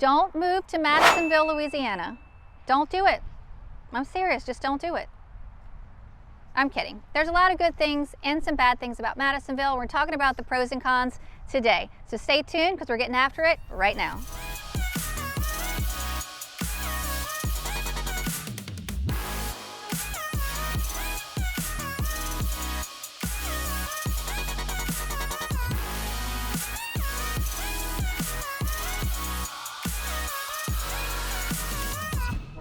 Don't move to Madisonville, Louisiana. Don't do it. I'm serious, just don't do it. I'm kidding. There's a lot of good things and some bad things about Madisonville. We're talking about the pros and cons today. So stay tuned because we're getting after it right now.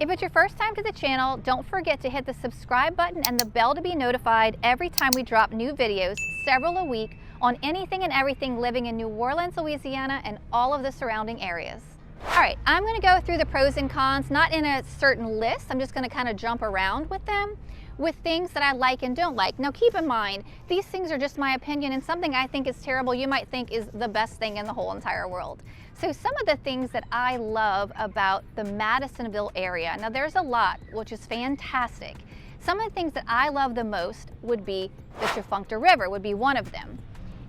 If it's your first time to the channel, don't forget to hit the subscribe button and the bell to be notified every time we drop new videos, several a week, on anything and everything living in New Orleans, Louisiana, and all of the surrounding areas. All right, I'm gonna go through the pros and cons, not in a certain list. I'm just gonna kind of jump around with them, with things that I like and don't like. Now keep in mind, these things are just my opinion, and something I think is terrible, you might think is the best thing in the whole entire world. So some of the things that I love about the Madisonville area, now there's a lot, which is fantastic. Some of the things that I love the most would be the Tchufuncte River, would be one of them.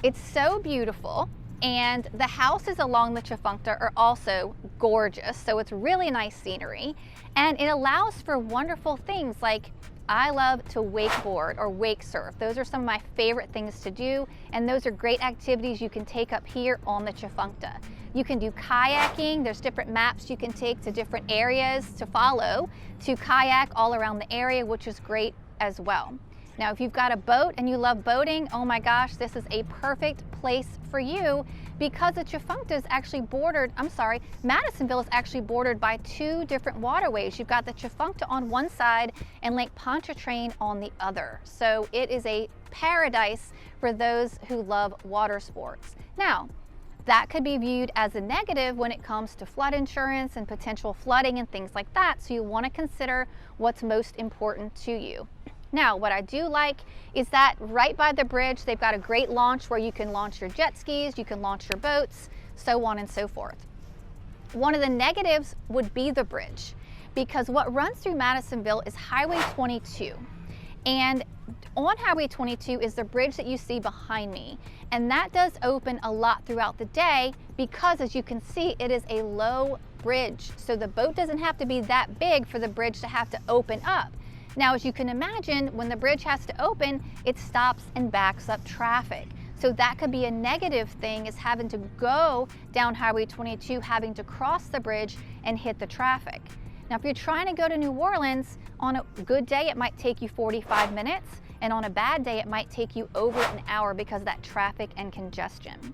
It's so beautiful, and the houses along the Tchufuncte are also gorgeous, so it's really nice scenery, and it allows for wonderful things like I love to wakeboard or wake surf. Those are some of my favorite things to do, and those are great activities you can take up here on the Tchufuncte. You can do kayaking. There's different maps you can take to different areas to follow to kayak all around the area, which is great as well. Now, if you've got a boat and you love boating, oh my gosh, this is a perfect place for you because the Tchufuncte is actually bordered, Madisonville is actually bordered by two different waterways. You've got the Tchufuncte on one side and Lake Pontchartrain on the other. So it is a paradise for those who love water sports. Now, that could be viewed as a negative when it comes to flood insurance and potential flooding and things like that. So you want to consider what's most important to you. Now, what I do like is that right by the bridge, they've got a great launch where you can launch your jet skis, you can launch your boats, so on and so forth. One of the negatives would be the bridge, because what runs through Madisonville is Highway 22. And on Highway 22 is the bridge that you see behind me. And that does open a lot throughout the day because, as you can see, it is a low bridge. So the boat doesn't have to be that big for the bridge to have to open up. Now, as you can imagine, when the bridge has to open, it stops and backs up traffic. So that could be a negative thing, is having to go down Highway 22, having to cross the bridge and hit the traffic. Now, if you're trying to go to New Orleans, on a good day, it might take you 45 minutes, and on a bad day, it might take you over an hour because of that traffic and congestion.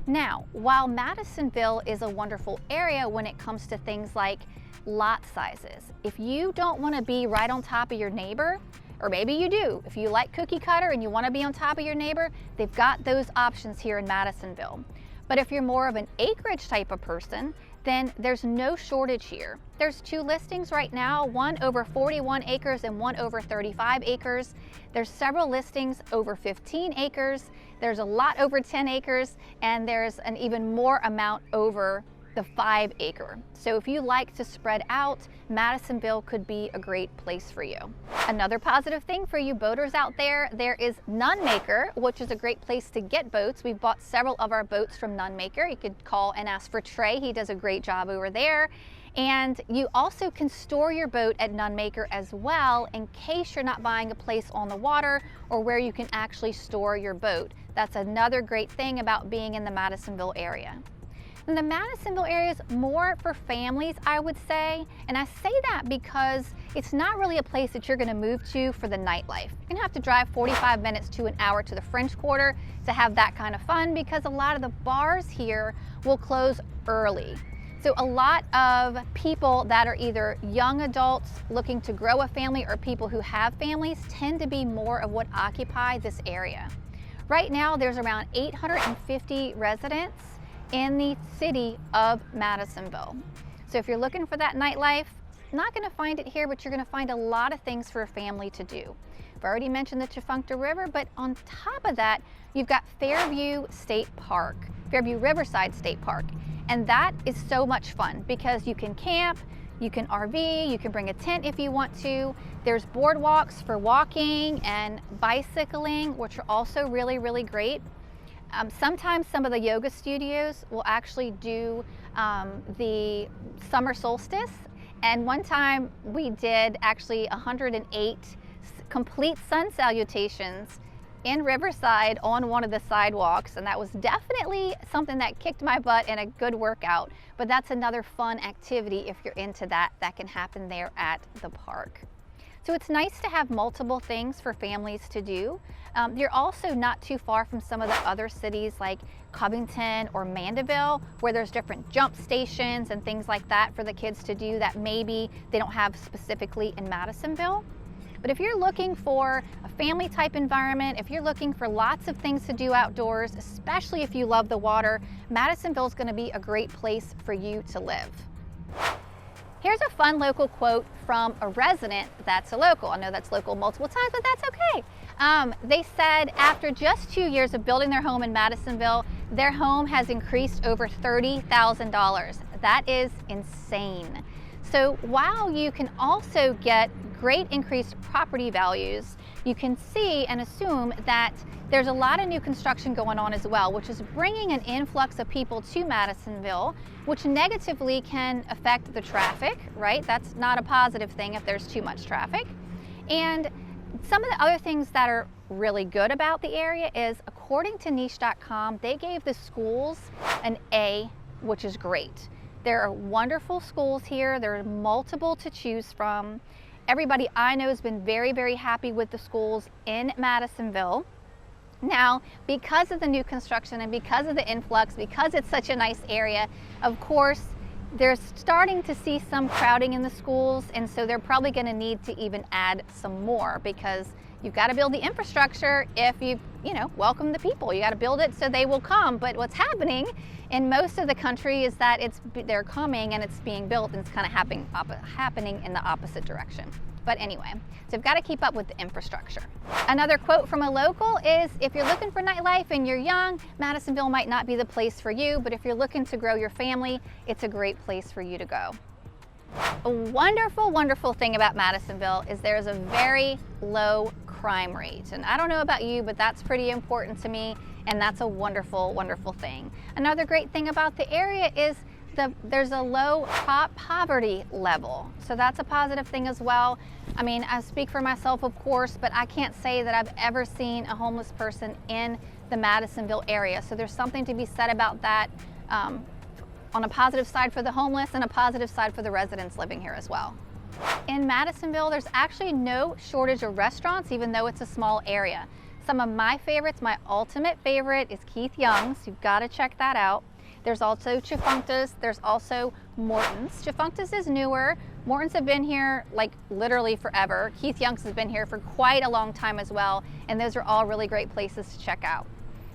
Now, while Madisonville is a wonderful area when it comes to things like lot sizes, if you don't want to be right on top of your neighbor, or maybe you do, if you like cookie cutter and you want to be on top of your neighbor, they've got those options here in Madisonville. But if you're more of an acreage type of person, then there's no shortage here. There's two listings right now, one over 41 acres and one over 35 acres. There's several listings over 15 acres. There's a lot over 10 acres, and there's an even more amount over the 5 acre. So if you like to spread out, Madisonville could be a great place for you. Another positive thing for you boaters out there, there is Nunmaker, which is a great place to get boats. We've bought several of our boats from Nunmaker. You could call and ask for Trey. He does a great job over there. And you also can store your boat at Nunmaker as well in case you're not buying a place on the water or where you can actually store your boat. That's another great thing about being in the Madisonville area. And the Madisonville area is more for families, I would say. And I say that because it's not really a place that you're going to move to for the nightlife. You're going to have to drive 45 minutes to an hour to the French Quarter to have that kind of fun, because a lot of the bars here will close early. So a lot of people that are either young adults looking to grow a family or people who have families tend to be more of what occupy this area. Right now, there's around 850 residents in the city of Madisonville. So if you're looking for that nightlife, not going to find it here, but you're going to find a lot of things for a family to do. I've already mentioned the Tchufuncte River, but on top of that, you've got Fairview State Park, Fairview Riverside State Park. And that is so much fun because you can camp, you can RV, you can bring a tent if you want to. There's boardwalks for walking and bicycling, which are also really, really great. Sometimes some of the yoga studios will actually do the summer solstice. And one time we did actually 108 complete sun salutations in Riverside on one of the sidewalks, and that was definitely something that kicked my butt and a good workout. But that's another fun activity if you're into that can happen there at the park. So it's nice to have multiple things for families to do. You're also not too far from some of the other cities like Covington or Mandeville, where there's different jump stations and things like that for the kids to do that maybe they don't have specifically in Madisonville. But if you're looking for a family type environment, if you're looking for lots of things to do outdoors, especially if you love the water, Madisonville is going to be a great place for you to live. Here's a fun local quote from a resident that's a local. I know that's local multiple times, but that's okay. They said after just 2 years of building their home in Madisonville, their home has increased over $30,000. That is insane. So while you can also get great increased property values, you can see and assume that there's a lot of new construction going on as well, which is bringing an influx of people to Madisonville, which negatively can affect the traffic, right? That's not a positive thing if there's too much traffic. And some of the other things that are really good about the area is, according to niche.com, they gave the schools an A, which is great. There are wonderful schools here. There are multiple to choose from. Everybody I know has been very, very happy with the schools in Madisonville. Now, because of the new construction and because of the influx, because it's such a nice area, of course, they're starting to see some crowding in the schools, and so they're probably going to need to even add some more, because you've got to build the infrastructure if you welcome the people. You got to build it so they will come. But what's happening in most of the country is that they're coming and it's being built, and it's kind of happening in the opposite direction. But anyway, so you've got to keep up with the infrastructure. Another quote from a local is, if you're looking for nightlife and you're young, Madisonville might not be the place for you, but if you're looking to grow your family, it's a great place for you to go. A wonderful, wonderful thing about Madisonville is there's a very low crime rate. And I don't know about you, but that's pretty important to me, and that's a wonderful, wonderful thing. Another great thing about the area is there's a low poverty level. So that's a positive thing as well. I mean, I speak for myself, of course, but I can't say that I've ever seen a homeless person in the Madisonville area. So there's something to be said about that, on a positive side for the homeless and a positive side for the residents living here as well. In Madisonville, there's actually no shortage of restaurants, even though it's a small area. Some of my favorites, my ultimate favorite is Keith Young's. You've got to check that out. There's also Tchufuncte's. There's also Morton's. Tchufuncte's is newer. Morton's have been here like literally forever. Keith Young's has been here for quite a long time as well. And those are all really great places to check out.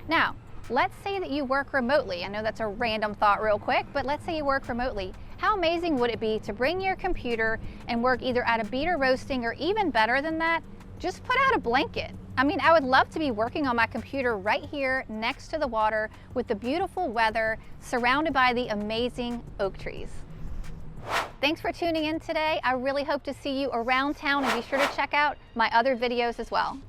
Now, let's say that you work remotely. I know that's a random thought real quick, but let's say you work remotely. How amazing would it be to bring your computer and work either at a beater roasting, or even better than that, just put out a blanket. I mean, I would love to be working on my computer right here next to the water with the beautiful weather, surrounded by the amazing oak trees. Thanks for tuning in today. I really hope to see you around town, and be sure to check out my other videos as well.